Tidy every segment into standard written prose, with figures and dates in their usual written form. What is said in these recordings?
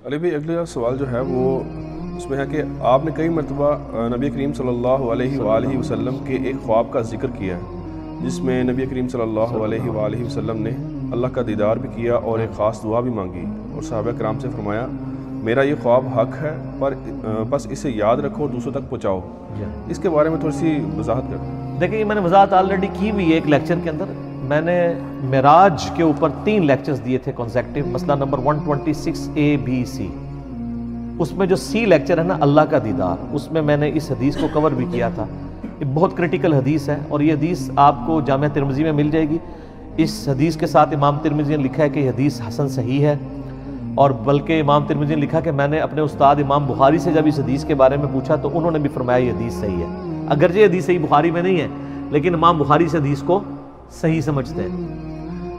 علی بھائی اگلا سوال جو ہے وہ اس میں ہے کہ آپ نے کئی مرتبہ نبی کریم صلی اللہ علیہ وآلہ وسلم کے ایک خواب کا ذکر کیا ہے جس میں نبی کریم صلی اللہ علیہ وآلہ وسلم نے اللہ کا دیدار بھی کیا اور ایک خاص دعا بھی مانگی اور صحابہ کرام سے فرمایا میرا یہ خواب حق ہے پر بس اسے یاد رکھو اور دوسروں تک پہنچاؤ. اس کے بارے میں تھوڑی سی وضاحت کر. دیکھیں یہ میں نے وضاحت آلریڈی کی ہوئی ہے ایک لیکچر کے اندر. میں نے معراج کے اوپر 3 لیکچرز دیے تھے کنسیکٹیو، مسئلہ نمبر 126A B C. اس میں جو C لیکچر ہے نا اللہ کا دیدار، اس میں نے اس حدیث کو کور بھی کیا تھا. یہ بہت کرٹیکل حدیث ہے اور یہ حدیث آپ کو جامعہ ترمذی میں مل جائے گی. اس حدیث کے ساتھ امام ترمذی نے لکھا ہے کہ یہ حدیث حسن صحیح ہے، اور بلکہ امام ترمذی نے لکھا کہ میں نے اپنے استاد امام بخاری سے جب اس حدیث کے بارے میں پوچھا تو انہوں نے بھی فرمایا یہ حدیث صحیح ہے. اگرچہ یہ حدیث صحیح بخاری میں نہیں ہے لیکن امام بخاری سے حدیث کو صحیح سمجھتے ہیں.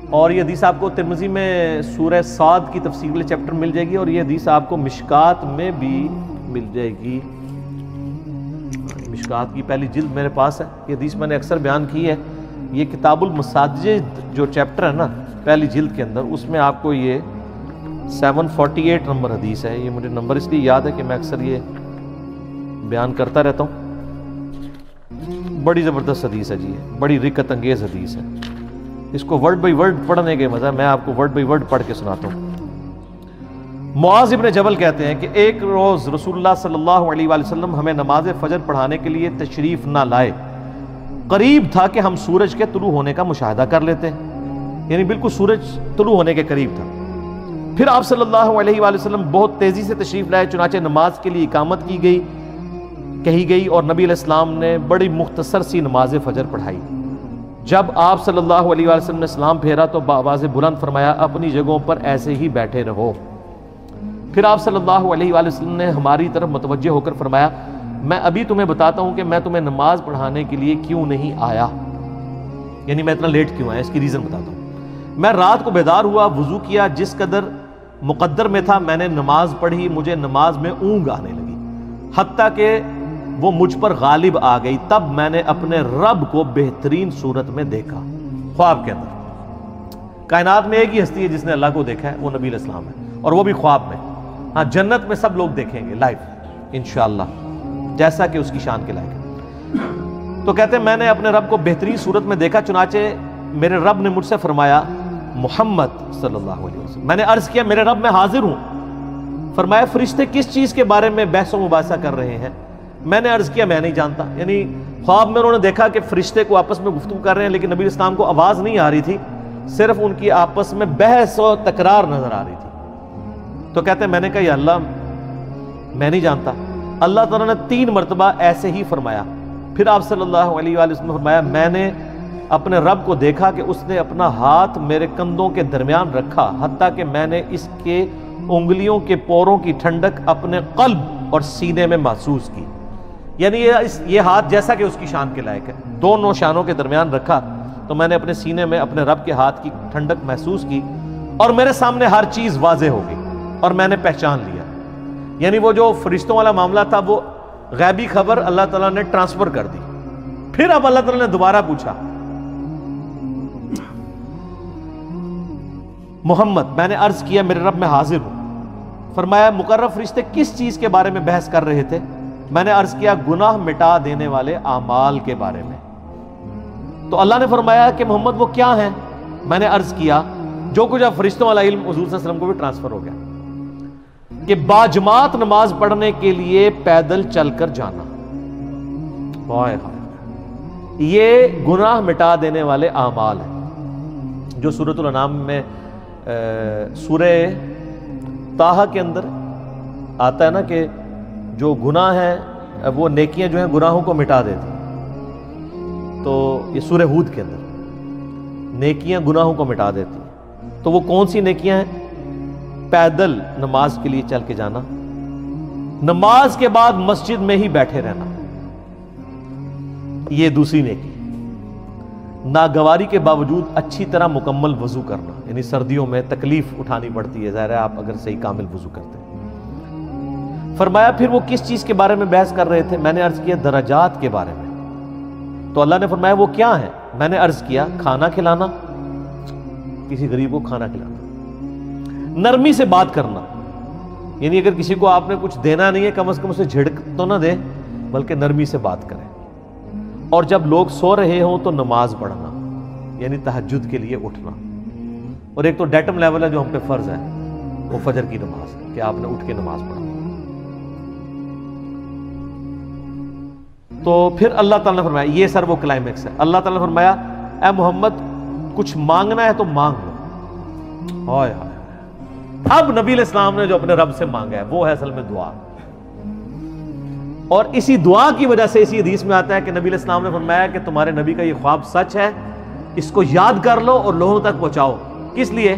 اور یہ حدیث آپ کو ترمذی میں سورہ صاد کی تفسیر والے چیپٹر مل جائے گی، اور یہ حدیث آپ کو مشکات میں بھی مل جائے گی. مشکات کی پہلی جلد میرے پاس ہے. یہ حدیث میں نے اکثر بیان کی ہے. یہ کتاب المساجد جو چیپٹر ہے نا پہلی جلد کے اندر، اس میں آپ کو یہ 748 نمبر حدیث ہے. یہ مجھے نمبر اس لیے یاد ہے کہ میں اکثر یہ بیان کرتا رہتا ہوں. بڑی زبردست حدیث ہے جی، بڑی رکت انگیز حدیث ہے. اس کو ورڈ بائی ورڈ پڑھنے کے مزہ میں آپ کو ورڈ بائی ورڈ پڑھ کے سناتا ہوں. معاذ ابن جبل کہتے ہیں کہ ایک روز رسول اللہ صلی اللہ علیہ وآلہ وسلم ہمیں نماز فجر پڑھانے کے لیے تشریف نہ لائے. قریب تھا کہ ہم سورج کے طلوع ہونے کا مشاہدہ کر لیتے، یعنی بالکل سورج طلوع ہونے کے قریب تھا. پھر آپ صلی اللہ علیہ وآلہ وسلم بہت تیزی سے تشریف لائے، چنانچہ نماز کے لیے اقامت کہی گئی اور نبی علیہ السلام نے بڑی مختصر سی نماز فجر پڑھائی. جب آپ صلی اللہ علیہ وآلہ وسلم نے سلام پھیرا تو بآواز بلند فرمایا اپنی جگہوں پر ایسے ہی بیٹھے رہو. پھر آپ صلی اللہ علیہ وآلہ وسلم نے ہماری طرف متوجہ ہو کر فرمایا میں ابھی تمہیں بتاتا ہوں کہ میں تمہیں نماز پڑھانے کے لیے کیوں نہیں آیا، یعنی میں اتنا لیٹ کیوں آیا، اس کی ریزن بتاتا ہوں. میں رات کو بیدار ہوا، وضو کیا، جس قدر مقدر میں تھا میں نے نماز پڑھی. مجھے نماز میں اونگ آنے لگی حتیٰ کہ وہ مجھ پر غالب آ گئی. تب میں نے اپنے رب کو بہترین صورت میں دیکھا خواب کے اندر. کائنات میں ایک ہی ہستی ہے جس نے اللہ کو دیکھا ہے، وہ نبی علیہ السلام ہے، اور وہ بھی خواب میں. ہاں جنت میں سب لوگ دیکھیں گے لائف انشاءاللہ جیسا کہ اس کی شان کے لائق ہے. تو کہتے ہیں میں نے اپنے رب کو بہترین صورت میں دیکھا، چنانچہ میرے رب نے مجھ سے فرمایا محمد صلی اللہ علیہ وسلم. میں نے عرض کیا میرے رب میں حاضر ہوں. فرمایا فرشتے کس چیز کے بارے میں بحث و مباحثہ کر رہے ہیں؟ میں نے عرض کیا میں نہیں جانتا. یعنی خواب میں انہوں نے دیکھا کہ فرشتے کو آپس میں گفتگو کر رہے ہیں، لیکن نبی علیہ السلام کو آواز نہیں آ رہی تھی، صرف ان کی آپس میں بحث و تکرار نظر آ رہی تھی. تو کہتے ہیں میں نے کہا یا اللہ میں نہیں جانتا. اللہ تعالیٰ نے 3 مرتبہ ایسے ہی فرمایا. پھر آپ صلی اللہ علیہ وآلہ وسلم نے فرمایا میں نے اپنے رب کو دیکھا کہ اس نے اپنا ہاتھ میرے کندھوں کے درمیان رکھا حتیٰ کہ میں نے اس کے انگلیوں کے پوروں کی ٹھنڈک اپنے قلب اور سینے میں محسوس کی. یعنی یہ ہاتھ جیسا کہ اس کی شان کے لائق ہے، دونوں شانوں کے درمیان رکھا تو میں نے اپنے سینے میں اپنے رب کے ہاتھ کی ٹھنڈک محسوس کی اور میرے سامنے ہر چیز واضح ہو گئی اور میں نے پہچان لیا. یعنی وہ جو فرشتوں والا معاملہ تھا وہ غیبی خبر اللہ تعالیٰ نے ٹرانسفر کر دی. پھر اب اللہ تعالیٰ نے دوبارہ پوچھا محمد، میں نے عرض کیا میرے رب میں حاضر ہوں. فرمایا مقرب فرشتے کس چیز کے بارے میں بحث کر رہے تھے؟ میں نے عرض کیا گناہ مٹا دینے والے اعمال کے بارے میں. تو اللہ نے فرمایا کہ محمد وہ کیا ہیں؟ میں نے عرض کیا جو کچھ اب فرشتوں والا علم حضور صلی اللہ علیہ وسلم کو بھی ٹرانسفر ہو گیا کہ باجماعت نماز پڑھنے کے لیے پیدل چل کر جانا. یہ گناہ مٹا دینے والے اعمال ہیں جو سورۃ الانعام میں سورہ طٰہٰ کے اندر آتا ہے نا کہ جو گناہ ہیں وہ نیکیاں جو ہیں گناہوں کو مٹا دیتی. تو یہ سورہ ہود کے اندر نیکیاں گناہوں کو مٹا دیتی. تو وہ کون سی نیکیاں ہیں؟ پیدل نماز کے لیے چل کے جانا، نماز کے بعد مسجد میں ہی بیٹھے رہنا، یہ دوسری نیکی. ناگواری کے باوجود اچھی طرح مکمل وضو کرنا، یعنی سردیوں میں تکلیف اٹھانی پڑتی ہے، ظاہر ہے آپ اگر صحیح کامل وضو کرتے ہیں. فرمایا پھر وہ کس چیز کے بارے میں بحث کر رہے تھے؟ میں نے عرض کیا درجات کے بارے میں. تو اللہ نے فرمایا وہ کیا ہیں؟ میں نے عرض کیا کھانا کھلانا، کسی غریب کو کھانا کھلانا، نرمی سے بات کرنا، یعنی اگر کسی کو آپ نے کچھ دینا نہیں ہے، کم از کم اسے جھڑک تو نہ دے، بلکہ نرمی سے بات کریں. اور جب لوگ سو رہے ہوں تو نماز پڑھنا، یعنی تہجد کے لیے اٹھنا. اور ایک تو ڈیٹم لیول ہے جو ہم پہ فرض ہے، وہ فجر کی نماز ہے کہ آپ نے اٹھ کے نماز پڑھا. تو پھر اللہ تعالیٰ نے فرمایا، یہ سر وہ کلائمیکس ہے، اللہ تعالیٰ نے فرمایا اے محمد کچھ مانگنا ہے تو مانگ لو. ہائے ہائے، اب نبی علیہ السلام نے جو اپنے رب سے مانگا ہے وہ ہے اصل میں دعا. اور اسی دعا کی وجہ سے اسی حدیث میں آتا ہے کہ نبی علیہ السلام نے فرمایا کہ تمہارے نبی کا یہ خواب سچ ہے، اس کو یاد کر لو اور لوگوں تک پہنچاؤ. کس لیے؟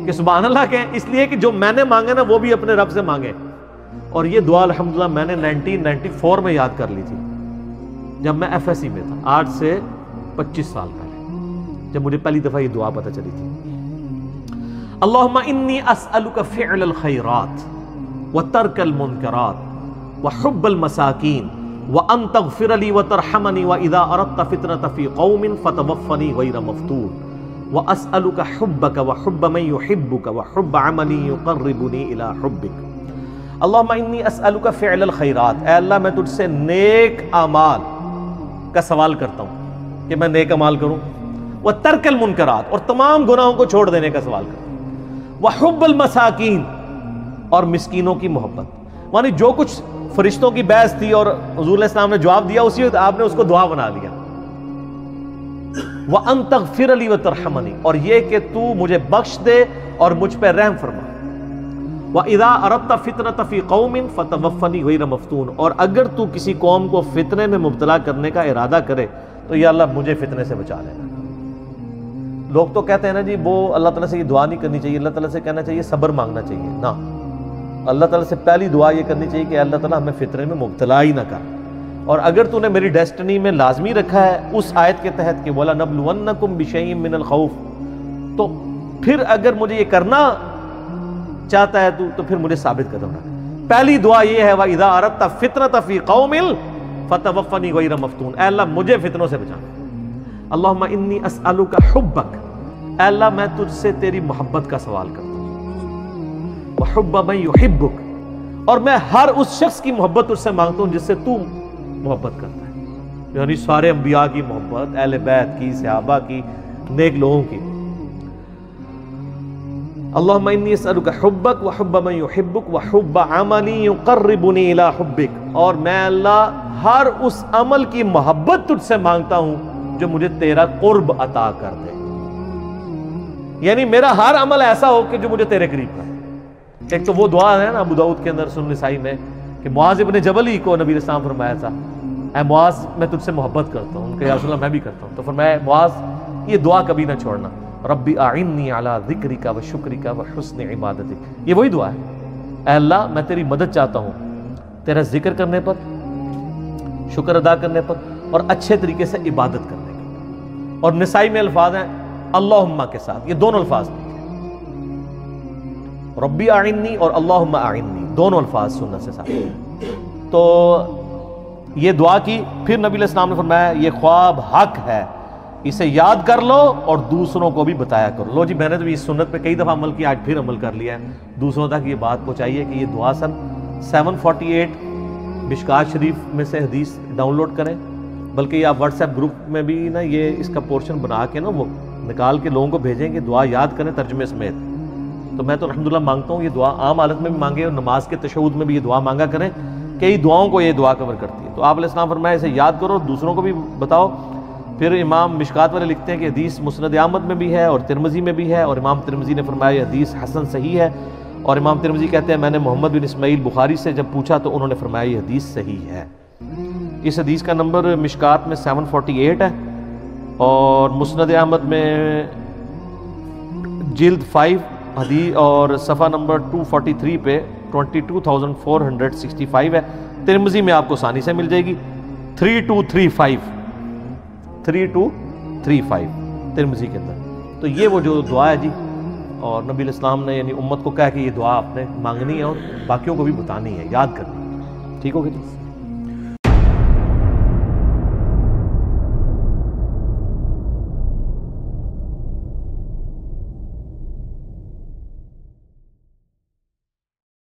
کہ سبحان اللہ کہیں، اس لیے کہ جو میں نے مانگا نا وہ بھی اپنے رب سے مانگے. اور یہ دعا الحمدللہ میں نے 1994 میں یاد کر لی تھی، جب میں FSC میں تھا، آج سے 25 سال پہلے، جب مجھے پہلی دفعہ یہ دعا پتہ چلی تھی. اللہم انی اسألک فعل الخیرات وترک المنکرات وحب المساکین وان تغفر لی وترحمنی واذا اردت فتنة فی قوم فتوفنی غیر مفتون واسألک حبک وحب من یحبک وحب عملی یقربنی الی حبک. اللہم انی اسألک فعل الخیرات، اے اللہ میں تجھ سے نیک اعمال کا سوال کرتا ہوں کہ میں نیک اعمال کروں. وترک المنکرات، اور تمام گناہوں کو چھوڑ دینے کا سوال کرتا ہوں. وحب المساکین، اور مسکینوں کی محبت. یعنی جو کچھ فرشتوں کی بحث تھی اور حضور علیہ السلام نے جواب دیا، اسی وقت آپ نے اس کو دعا بنا لیا. وَأَن تَغْفِرَ لِي وَتَرْحَمَنِي، اور یہ کہ تو مجھے بخش دے اور مجھ پہ رحم فرما. وَإِذَا أَرَدْتَ فِتْنَةَ فِي قَوْمٍ فَتَوَفَّنِي غَيْرَ مَفْتُونٍ، اور اگر تو کسی قوم کو فتنے میں مبتلا کرنے کا ارادہ کرے تو یا اللہ مجھے فتنے سے بچا لینا. لوگ تو کہتے ہیں نا جی وہ اللہ تعالیٰ سے یہ دعا نہیں کرنی چاہیے، اللہ تعالیٰ سے کہنا چاہیے صبر مانگنا چاہیے. نہ، اللہ تعالیٰ سے پہلی دعا یہ کرنی چاہیے کہ اللہ تعالیٰ ہمیں فتنے میں مبتلا ہی نہ کر. اور اگر تو نے میری ڈیسٹنی میں لازمی رکھا ہے اس آیت کے تحت کہ وَلَنَبْلُوَنَّكُمْ بِشَيْءٍ مِّنَ الْخَوْفِ، تو پھر اگر مجھے یہ کرنا چاہتا ہے تو پھر مجھے ثابت قدم رکھ. پہلی دعا یہ ہے وَإِذَا أَرَدْتَ فِتْنَةَ فِي قَوْمٍ فَتَوَفَّنِي غَيْرَ مَفْتُونٍ، اے اللہ مجھے فتنوں سے بچا. اللہم انی اسألک حبک، اے اللہ میں تجھ سے تیری محبت کا سوال کرتا ہوں. وحب من یحبک، اور میں ہر اس شخص کی محبت تجھ سے مانگتا ہوں جس سے تو محبت کرتا ہے، یعنی سارے انبیاء کی محبت، اہل بیت کی، صحابہ کی، نیک لوگوں کی. اللہم انی اسألک حبک وحب من یحبک وحب عملی یقربنی الی حبک، اور میں اللہ ہر اس عمل کی محبت تجھ سے مانگتا ہوں جو مجھے تیرا قرب عطا کر دے. یعنی میرا ہر عمل ایسا ہو کہ جو مجھے تیرے قریب کرے. ایک تو وہ دعا ہے نا ابو داؤد کے اندر سنن نسائی میں کہ معاذ ابن جبل ہی کو نبی علیہ السلام فرمایا تھا اے معاذ میں تجھ سے محبت کرتا ہوں. ان کا یا رسول اللہ میں بھی کرتا ہوں. تو فرمایا معاذ یہ دعا کبھی نہ چھوڑنا، ربی اعنی علی ذکرک و شکرک و حسن عبادتک. یہ وہی دعا ہے، اے اللہ میں تیری مدد چاہتا ہوں تیرا ذکر کرنے پر، شکر ادا کرنے پر، اور اچھے طریقے سے عبادت کرنے کے. اور نسائی میں الفاظ ہیں اللہم کے ساتھ، یہ دونوں الفاظ ربی اعنی اور اللہم اعنی، دونوں الفاظ سنت سے ساتھ. تو یہ دعا کی. پھر نبی علیہ السلام نے فرمایا یہ خواب حق ہے، اسے یاد کر لو اور دوسروں کو بھی بتایا کرو. لو جی میں نے تو اس سنت پہ کئی دفعہ عمل کیا، آج پھر عمل کر لیا ہے. دوسروں تک یہ بات پہنچائیے کہ یہ دعا سن 748 مشکات شریف میں سے حدیث ڈاؤن لوڈ کریں، بلکہ یہ آپ واٹس ایپ گروپ میں بھی نا یہ اس کا پورشن بنا کے نا وہ نکال کے لوگوں کو بھیجیں کہ دعا یاد کریں ترجمے سمیت. تو میں تو الحمدللہ مانگتا ہوں یہ دعا عام حالت میں بھی مانگے اور نماز کے تشہد میں بھی یہ دعا مانگا کریں. کئی دعاؤں کو یہ دعا کور کرتی ہے. تو آپ علیہ السلام فرمایا اسے یاد کرو اور دوسروں کو بھی بتاؤ. پھر امام مشکات والے لکھتے ہیں کہ حدیث مسند احمد میں بھی ہے اور ترمذی میں بھی ہے، اور امام ترمذی نے فرمایا یہ حدیث حسن صحیح ہے. اور امام ترمذی کہتے ہیں میں نے محمد بن اسماعیل بخاری سے جب پوچھا تو انہوں نے فرمایا یہ حدیث صحیح ہے. اس حدیث کا نمبر مشکات میں 748 ہے اور مسند احمد میں جلد 5 حدیث اور صفحہ نمبر 243 پہ 22,465 ہے. ترمذی میں آپ کو آسانی سے مل جائے گی 3235 ترمذی کے اندر. تو یہ وہ جو دعا ہے جی، اور نبی علیہ السلام نے یعنی امت کو کہا کہ یہ دعا آپ نے مانگنی ہے اور باقیوں کو بھی بتانی ہے، یاد کرنی ہے. ٹھیک ہوگی جی.